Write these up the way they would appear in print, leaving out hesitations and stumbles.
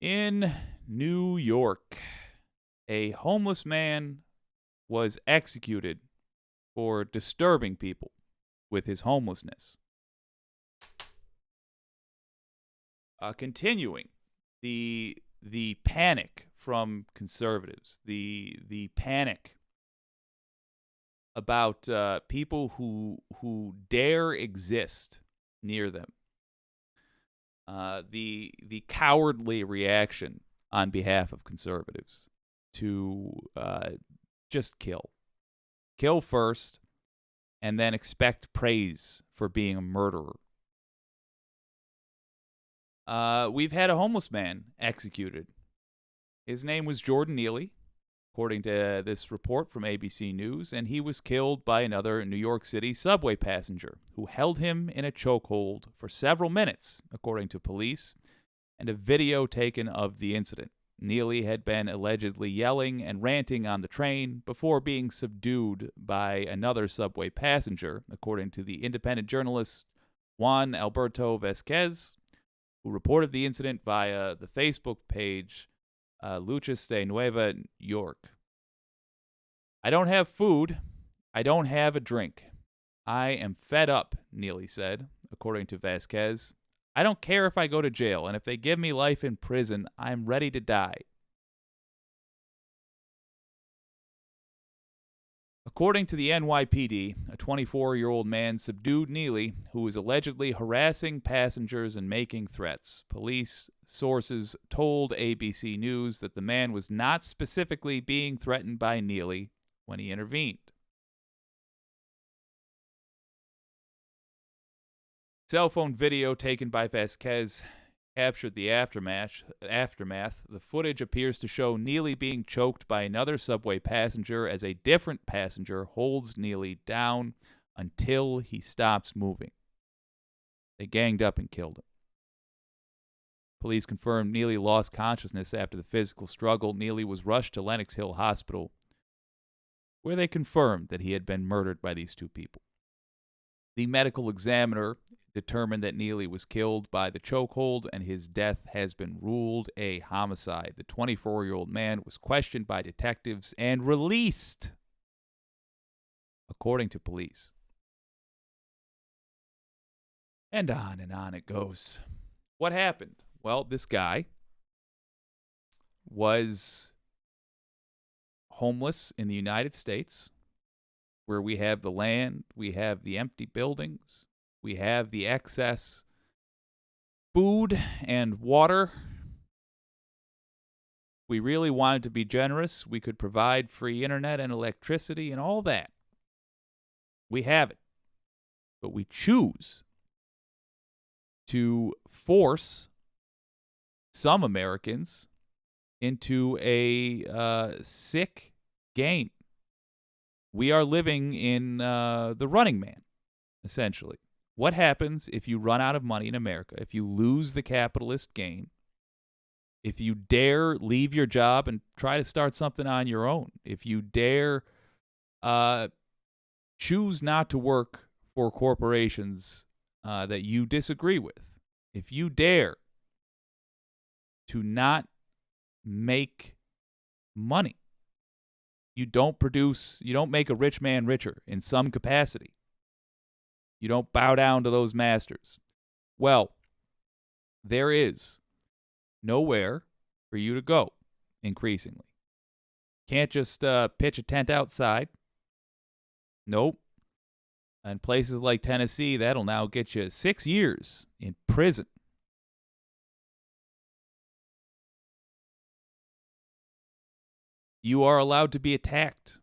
In New York, a homeless man was executed for disturbing people with his homelessness. Continuing the panic from conservatives, the panic about people who dare exist near them. The cowardly reaction on behalf of conservatives to just kill first, and then expect praise for being a murderer. We've had a homeless man executed. His name was Jordan Neely, according to this report from ABC News, and he was killed by another New York City subway passenger who held him in a chokehold for several minutes, according to police, and a video taken of the incident. Neely had been allegedly yelling and ranting on the train before being subdued by another subway passenger, according to the independent journalist Juan Alberto Vasquez, who reported the incident via the Facebook page Luchas de Nueva York. "I don't have food. I don't have a drink. I am fed up," Neely said, according to Vasquez. "I don't care if I go to jail, and if they give me life in prison, I'm ready to die." According to the NYPD, a 24-year-old man subdued Neely, who was allegedly harassing passengers and making threats. Police sources told ABC News that the man was not specifically being threatened by Neely when he intervened. Cell phone video taken by Vasquez captured the aftermath. The footage appears to show Neely being choked by another subway passenger as a different passenger holds Neely down until he stops moving. They ganged up and killed him. Police confirmed Neely lost consciousness after the physical struggle. Neely was rushed to Lenox Hill Hospital, where they confirmed that he had been murdered by these two people. The medical examiner determined that Neely was killed by the chokehold, and his death has been ruled a homicide. The 24-year-old man was questioned by detectives and released, according to police. And on it goes. What happened? Well, this guy was homeless in the United States, where we have the land, we have the empty buildings, we have the excess food and water. We really wanted to be generous. We could provide free internet and electricity and all that. We have it. But we choose to force some Americans into a sick game. We are living in the Running Man, essentially. What happens if you run out of money in America, if you lose the capitalist game, if you dare leave your job and try to start something on your own, if you dare choose not to work for corporations that you disagree with, if you dare to not make money, you don't make a rich man richer in some capacity. You don't bow down to those masters. Well, there is nowhere for you to go, increasingly. Can't just pitch a tent outside. Nope. And places like Tennessee, that'll now get you 6 years in prison. You are allowed to be attacked.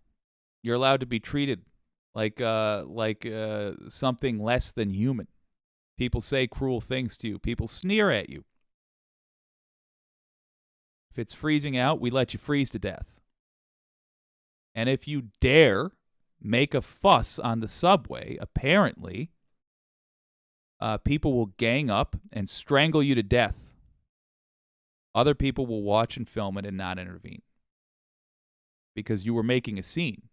You're allowed to be treated like something less than human. People say cruel things to you. People sneer at you. If it's freezing out, we let you freeze to death. And if you dare make a fuss on the subway, apparently, people will gang up and strangle you to death. Other people will watch and film it and not intervene because you were making a scene.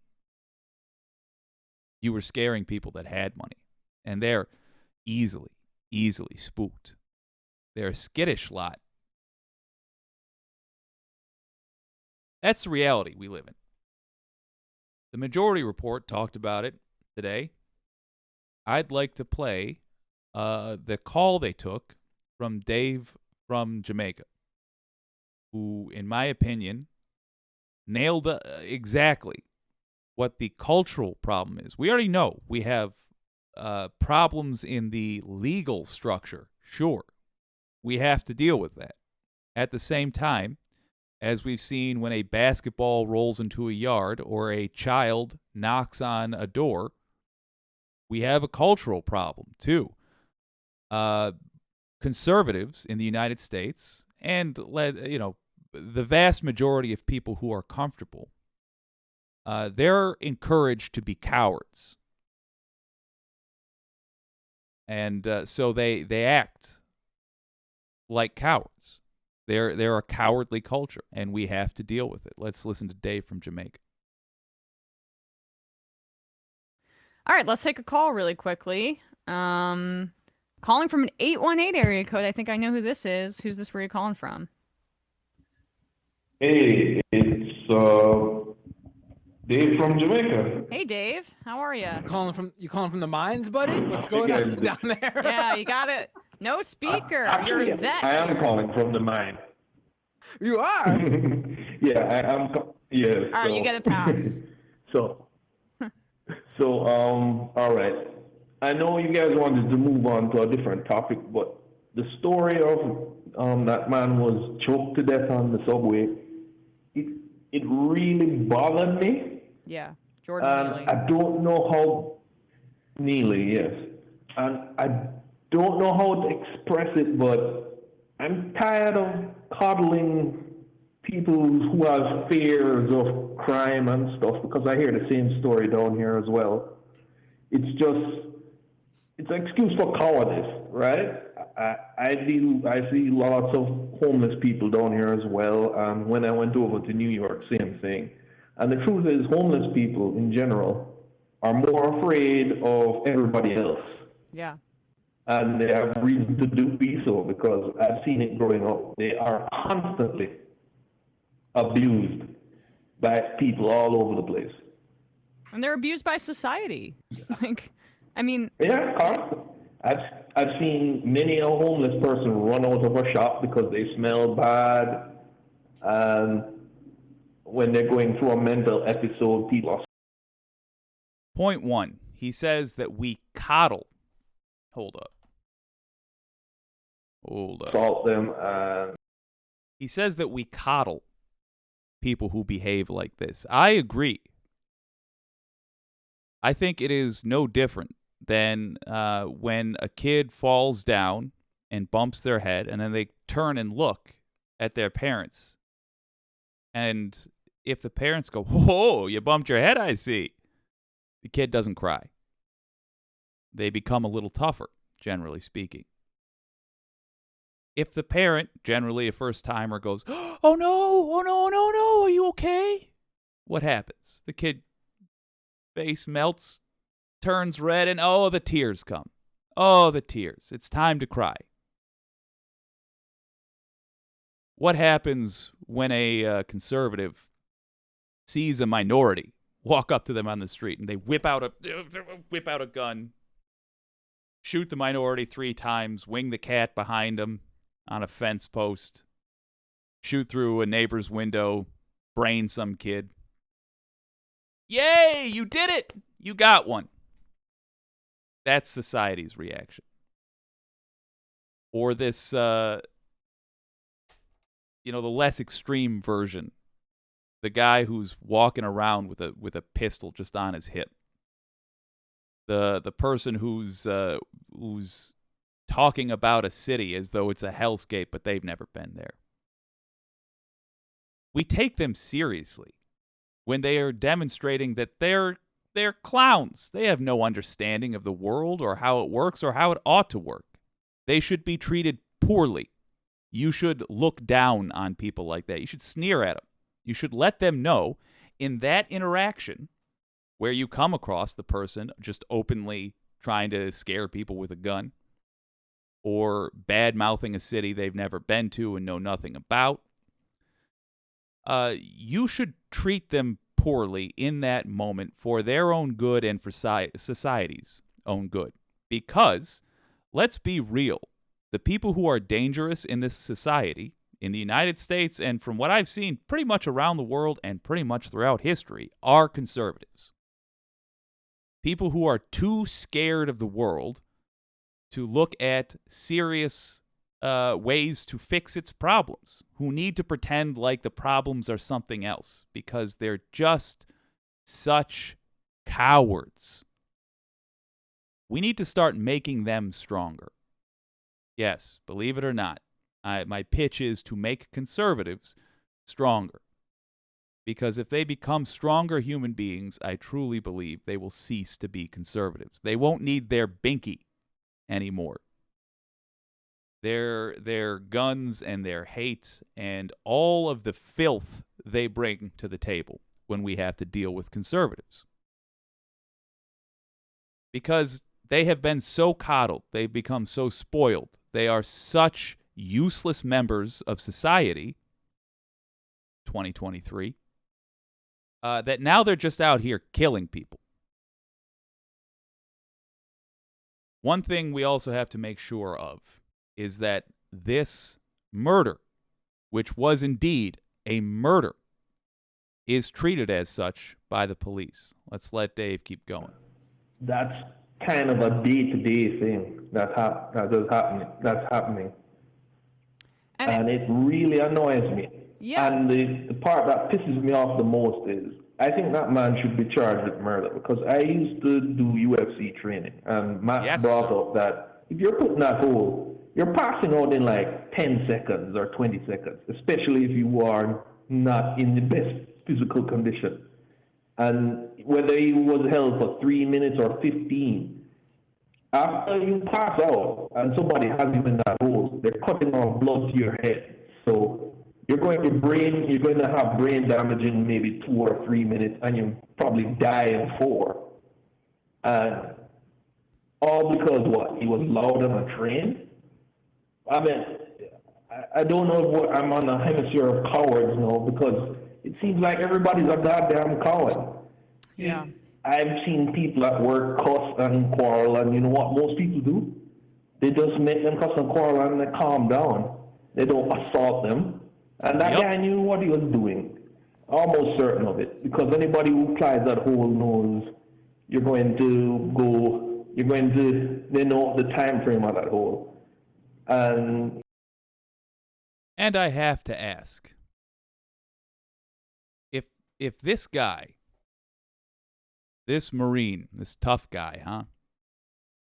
You were scaring people that had money, and they're easily spooked. They're a skittish lot. That's the reality we live in. The Majority Report talked about it today. I'd like to play the call they took from Dave from Jamaica, who, in my opinion, nailed exactly what the cultural problem is. We already know we have problems in the legal structure. Sure, we have to deal with that. At the same time, as we've seen when a basketball rolls into a yard or a child knocks on a door, we have a cultural problem too. Conservatives in the United States and the vast majority of people who are comfortable, they're encouraged to be cowards, and so they act like cowards. They're a cowardly culture, and we have to deal with it. Let's listen to Dave from Jamaica. All right, let's take a call really quickly. Calling from an 818 area code. I think I know who this is. Who's this? Where are you calling from? Hey, it's Dave from Jamaica. Hey, Dave. How are you? You calling from the mines, buddy? What's going on down there? Yeah, you got it. No speaker. You're a vet. I am here. calling from the mine. You are? Yeah, I'm. Yeah. All right, you get a pass. All right. I know you guys wanted to move on to a different topic, but the story of that man was choked to death on the subway. It really bothered me. Yeah, Jordan Neely. I don't know how Neely, yes, and I don't know how to express it, but I'm tired of coddling people who have fears of crime and stuff, because I hear the same story down here as well. It's an excuse for cowardice, right? I see lots of homeless people down here as well, and when I went over to New York, same thing. And the truth is, homeless people in general are more afraid of everybody else. Yeah. And they have reason to be so, because I've seen it growing up. They are constantly abused by people all over the place. And they're abused by society. Yeah, constant. I've seen many a homeless person run out of a shop because they smell bad, and when they're going through a mental episode, people are. Point one, he says that we coddle. Hold up. Assault them. He says that we coddle people who behave like this. I agree. I think it is no different than when a kid falls down and bumps their head, and then they turn and look at their parents. And if the parents go, "Whoa, you bumped your head, I see," the kid doesn't cry. They become a little tougher, generally speaking. If the parent, generally a first-timer, goes, "Oh no, are you okay?" What happens? The kid face melts, turns red, and the tears come. Oh, the tears. It's time to cry. What happens when a conservative sees a minority walk up to them on the street and they whip out a gun, shoot the minority 3 times, wing the cat behind them on a fence post, shoot through a neighbor's window, brain some kid? Yay, you did it! You got one. That's society's reaction. Or this, the less extreme version. The guy who's walking around with a pistol just on his hip. The person who's talking about a city as though it's a hellscape, but they've never been there. We take them seriously when they are demonstrating that they're clowns. They have no understanding of the world or how it works or how it ought to work. They should be treated poorly. You should look down on people like that. You should sneer at them. You should let them know in that interaction where you come across the person just openly trying to scare people with a gun or bad-mouthing a city they've never been to and know nothing about. you should treat them poorly in that moment for their own good and for society's own good. Because, let's be real, the people who are dangerous in this society, in the United States, and from what I've seen pretty much around the world and pretty much throughout history, are conservatives. People who are too scared of the world to look at serious ways to fix its problems, who need to pretend like the problems are something else because they're just such cowards. We need to start making them stronger. Yes, believe it or not, my pitch is to make conservatives stronger. Because if they become stronger human beings, I truly believe they will cease to be conservatives. They won't need their binky anymore. Their guns and their hate and all of the filth they bring to the table when we have to deal with conservatives. Because they have been so coddled, they've become so spoiled, they are such useless members of society, 2023, that now they're just out here killing people. One thing we also have to make sure of is that this murder, which was indeed a murder, is treated as such by the police. Let's let Dave keep going. That's kind of a day-to-day thing that's happening. And it really annoys me. Yeah. And the part that pisses me off the most is I think that man should be charged with murder, because I used to do UFC training, and Matt brought up that if you're put in that hole, you're passing out in like 10 seconds or 20 seconds, especially if you are not in the best physical condition. And whether he was held for 3 minutes or 15, after you pass out and somebody has you in that hole, they're cutting off blood to your head. So you're going to have brain damage in maybe 2 or 3 minutes, and you probably die in 4. And all because what? He was loud on a train? I mean, I don't know if I'm on a hemisphere of cowards now, because it seems like everybody's a goddamn coward. Yeah. I've seen people at work cuss and quarrel, and you know what most people do? They just make them cuss and quarrel and they calm down. They don't assault them. And that guy knew what he was doing. Almost certain of it. Because anybody who plies that hole knows they know the time frame of that hole. And I have to ask, if this guy, this Marine, this tough guy,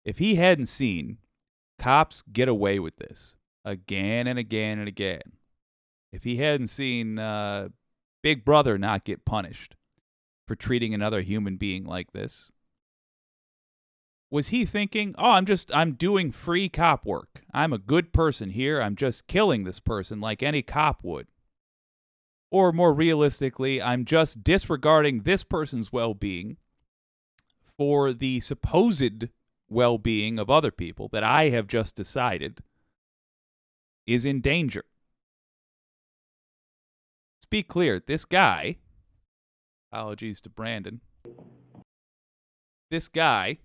if he hadn't seen cops get away with this again and again and again, if he hadn't seen Big Brother not get punished for treating another human being like this, was he thinking, oh, I'm doing free cop work. I'm a good person here. I'm just killing this person like any cop would. Or more realistically, I'm just disregarding this person's well-being for the supposed well-being of other people that I have just decided is in danger. Let's be clear, this guy, apologies to Brandon, this guy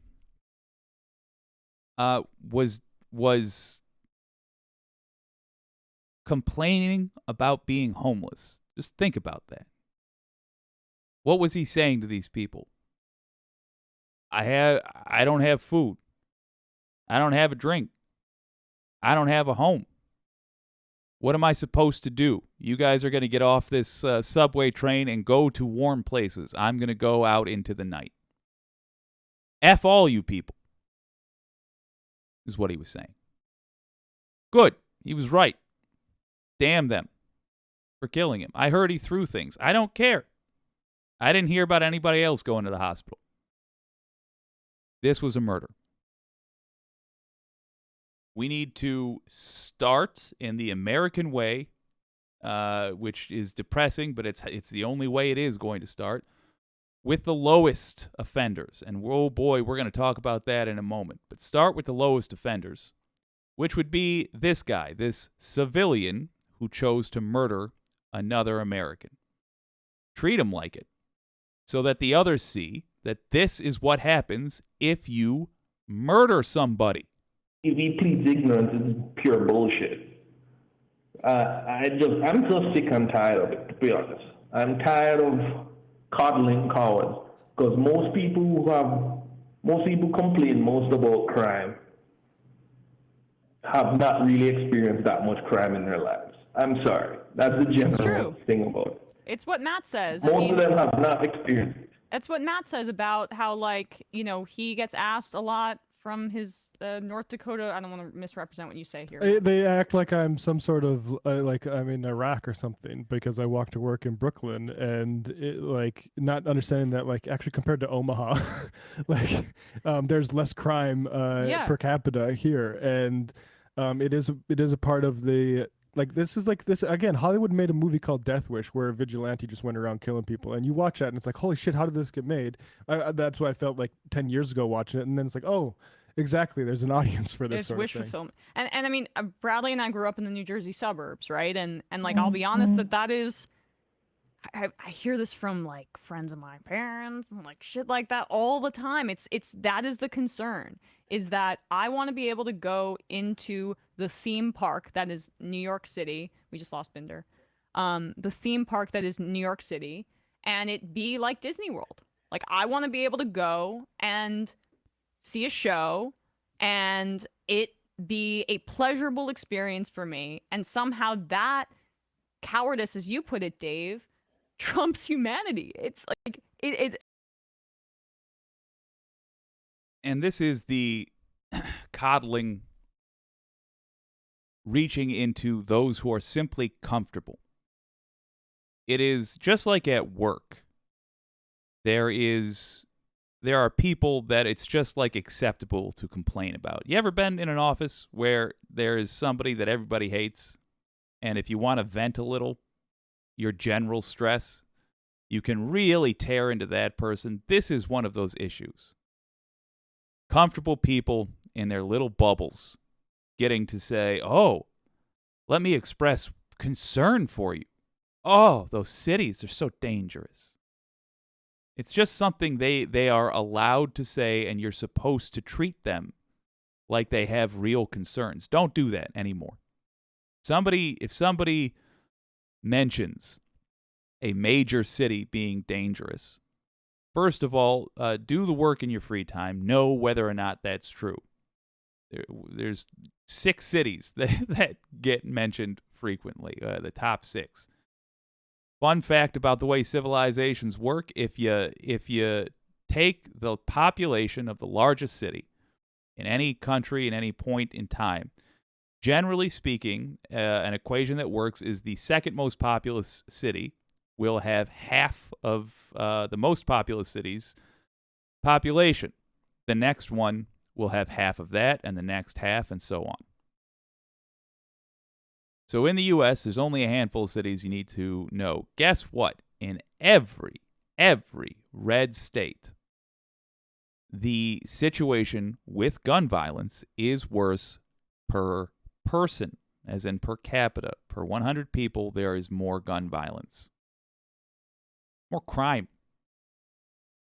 was complaining about being homeless. Just think about that. What was he saying to these people? I don't have food. I don't have a drink. I don't have a home. What am I supposed to do? You guys are going to get off this subway train and go to warm places. I'm going to go out into the night. F all you people, is what he was saying. Good. He was right. Damn them for killing him. I heard he threw things. I don't care. I didn't hear about anybody else going to the hospital. This was a murder. We need to start in the American way, which is depressing, but it's the only way it is going to start, with the lowest offenders. And oh boy, we're going to talk about that in a moment. But start with the lowest offenders, which would be this guy, this civilian who chose to murder another American. Treat them like it, so that the others see that this is what happens if you murder somebody. If he pleads ignorance, it's pure bullshit. I'm just sick and tired of it, to be honest. I'm tired of coddling cowards, because most people complain most about crime have not really experienced that much crime in their lives. I'm sorry. That's the general thing about it. It's what Matt says. Most of them have not experienced it. That's what Matt says about how, like, you know, he gets asked a lot from his North Dakota. I don't want to misrepresent what you say here. They act like I'm some sort of like I'm in Iraq or something because I walk to work in Brooklyn, and like not understanding that, like, actually compared to Omaha, like there's less crime per capita here, and it is a part of the. Like, this is like this again. Hollywood made a movie called Death Wish where a vigilante just went around killing people, and you watch that and it's like, holy shit, how did this get made? That's what I felt like 10 years ago watching it, and then it's like, oh, exactly, there's an audience for this. It's sort wish of thing. fulfillment, and I mean, Bradley and I grew up in the New Jersey suburbs, right? And like, I'll be honest, that is. I hear this from like friends of my parents and like shit like that all the time. It's that is the concern, is that I want to be able to go into the theme park that is New York City. We just lost Binder. The theme park that is New York City, and it be like Disney World. Like, I want to be able to go and see a show and it be a pleasurable experience for me, and somehow that cowardice, as you put it, Dave, trumps humanity. It's like it. And this is the coddling, reaching into those who are simply comfortable. It is just like at work. There are people that it's just like acceptable to complain about. You ever been in an office where there is somebody that everybody hates, and if you want to vent a little, your general stress, you can really tear into that person? This is one of those issues. Comfortable people in their little bubbles getting to say, oh, let me express concern for you. Oh, those cities are so dangerous. It's just something they are allowed to say, and you're supposed to treat them like they have real concerns. Don't do that anymore. If somebody mentions a major city being dangerous, first of all, do the work in your free time. Know whether or not that's true. There's 6 cities that get mentioned frequently, the top 6. Fun fact about the way civilizations work: if you take the population of the largest city in any country in any point in time, generally speaking, an equation that works is the second most populous city will have half of the most populous city's population. The next one will have half of that, and the next half, and so on. So in the U.S., there's only a handful of cities you need to know. Guess what? In every red state, the situation with gun violence is worse per person, as in per capita. Per 100 people, there is more gun violence. More crime.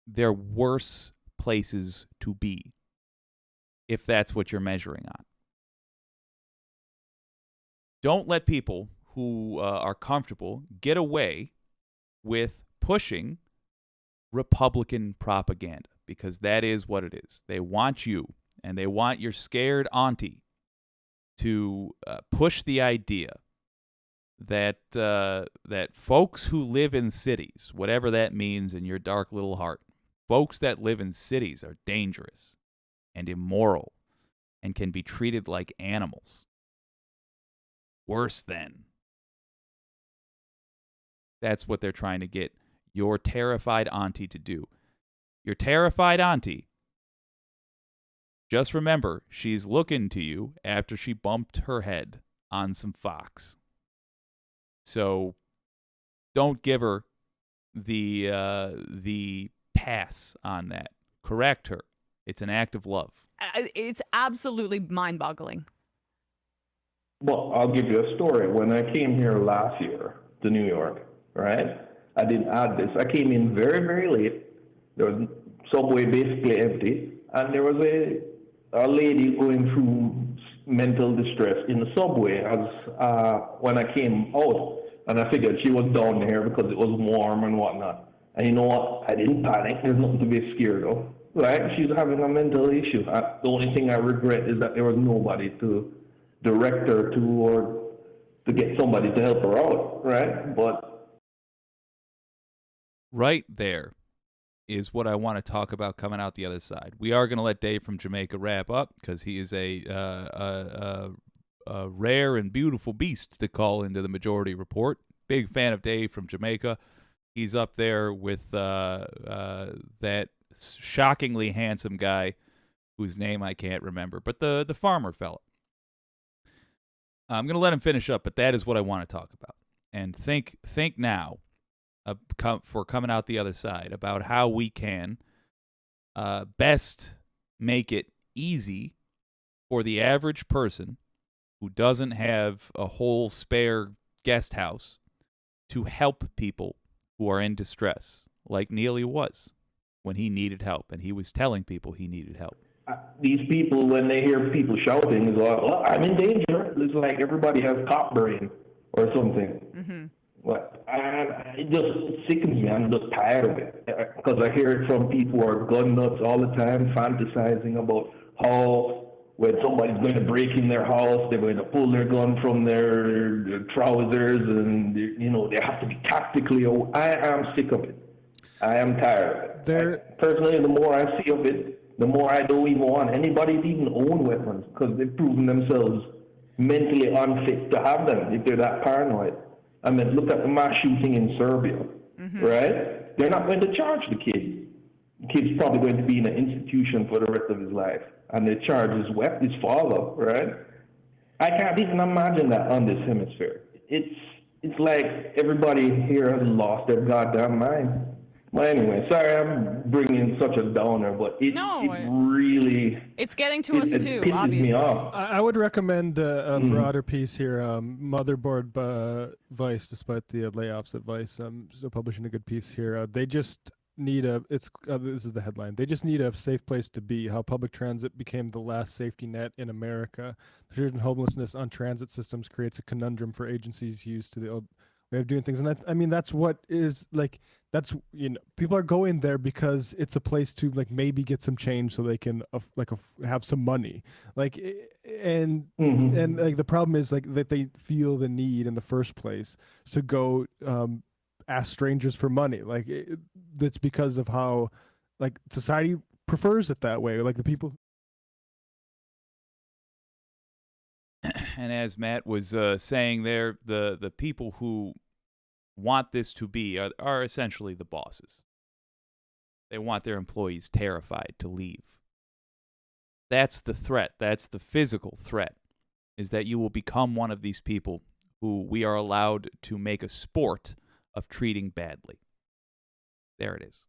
They're worse places to be, if that's what you're measuring on. Don't let people who are comfortable get away with pushing Republican propaganda, because that is what it is. They want you, and they want your scared auntie to push the idea that folks who live in cities, whatever that means in your dark little heart, folks that live in cities are dangerous and immoral and can be treated like animals. Worse than. That's what they're trying to get your terrified auntie to do. Your terrified auntie, just remember, she's looking to you after she bumped her head on some Fox. So don't give her the pass on that. Correct her. It's an act of love. It's absolutely mind-boggling. Well, I'll give you a story. When I came here last year to New York, right? I didn't add this. I came in very, very late. There was subway basically empty, and there was a lady going through mental distress in the subway as when I came out, and I figured she was down there because it was warm and whatnot. And you know what? I didn't panic. There's nothing to be scared of. Right? She's having a mental issue. The only thing I regret is that there was nobody to direct her to or to get somebody to help her out. Right? But right there is what I want to talk about coming out the other side. We are going to let Dave from Jamaica wrap up because he is a rare and beautiful beast to call into the Majority Report. Big fan of Dave from Jamaica. He's up there with that shockingly handsome guy whose name I can't remember, but the farmer fella. I'm going to let him finish up, but that is what I want to talk about. And think now, for coming out the other side, about how we can best make it easy for the average person who doesn't have a whole spare guest house to help people who are in distress, like Neely was when he needed help, and he was telling people he needed help. These people, when they hear people shouting, is like, well, I'm in danger. It's like everybody has cop brain or something. Mm-hmm. But it sickens me. I'm just tired of it because I hear it from people who are gun nuts all the time, fantasizing about how when somebody's going to break in their house, they're going to pull their gun from their trousers, and they have to be tactically. I am sick of it. I am tired of it. Personally, the more I see of it, the more I don't even want anybody to even own weapons because they've proven themselves mentally unfit to have them if they're that paranoid. I mean, look at the mass shooting in Serbia, right? They're not going to charge the kid. The kid's probably going to be in an institution for the rest of his life. And they charge his father, right? I can't even imagine that on this hemisphere. It's like everybody here has lost their goddamn mind. Well, anyway, sorry I'm bringing such a downer, but it really... It's getting to us too, pisses obviously. me off. I would recommend a broader piece here. Motherboard Vice, despite the layoffs at Vice, still publishing a good piece here. They just need this is the headline. They just need a safe place to be. How public transit became the last safety net in America. The surge in homelessness on transit systems creates a conundrum for agencies used to the old way of doing things. And I mean, that's what is like, that's, people are going there because it's a place to like maybe get some change so they can have some money. Like, and like the problem is like that they feel the need in the first place to go, ask strangers for money. Like that's because of how like society prefers it that way. Like the people. And as Matt was saying there, the people who want this to be are essentially the bosses. They want their employees terrified to leave. That's the threat. That's the physical threat, is that you will become one of these people who we are allowed to make a sport of treating badly. There it is.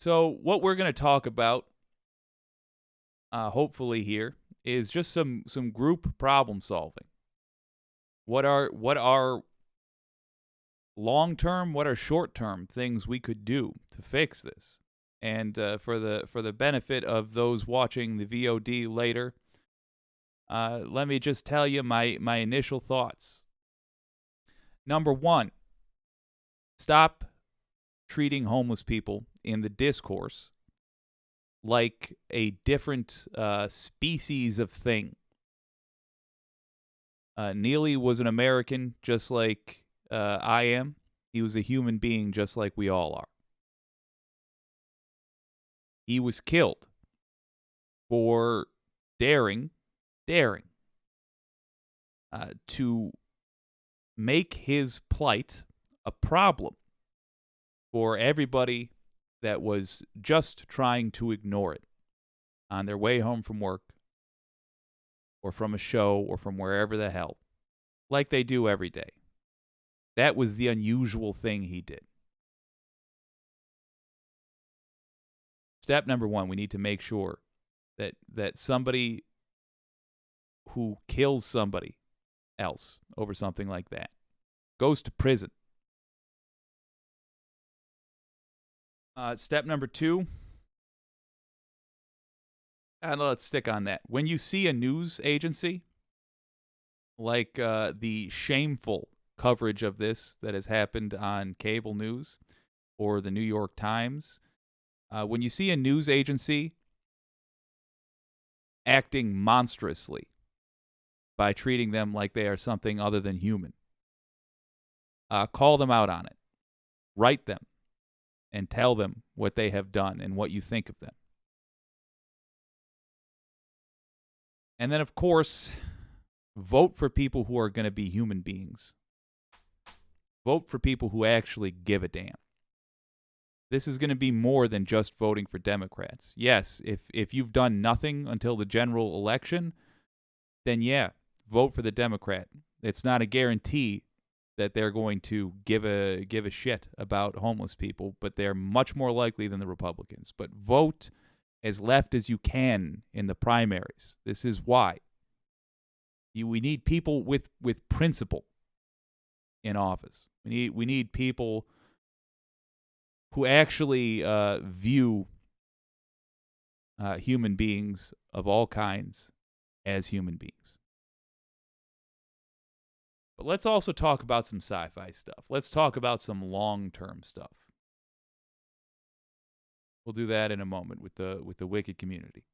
So what we're going to talk about, hopefully here, is just some group problem solving. What are long-term, what are short-term things we could do to fix this? And for the benefit of those watching the VOD later, let me just tell you my initial thoughts. Number one, stop treating homeless people in the discourse like a different species of thing. Neely was an American just like I am. He was a human being just like we all are. He was killed for daring to make his plight a problem for everybody that was just trying to ignore it on their way home from work or from a show or from wherever the hell, like they do every day. That was the unusual thing he did. Step number one, we need to make sure that somebody who kills somebody else over something like that goes to prison. Step number 2. And let's stick on that. When you see a news agency, like the shameful coverage of this that has happened on cable news or the New York Times, when you see a news agency acting monstrously by treating them like they are something other than human, call them out on it. Write them and tell them what they have done and what you think of them. And then, of course, vote for people who are going to be human beings. Vote for people who actually give a damn. This is going to be more than just voting for Democrats. Yes, if you've done nothing until the general election, then yeah, vote for the Democrat. It's not a guarantee that they're going to give a shit about homeless people, but they're much more likely than the Republicans. But vote as left as you can in the primaries. This is why. We need people with principle in office. We need people who actually view human beings of all kinds as human beings. But let's also talk about some sci-fi stuff. Let's talk about some long-term stuff. We'll do that in a moment with the Wicked community.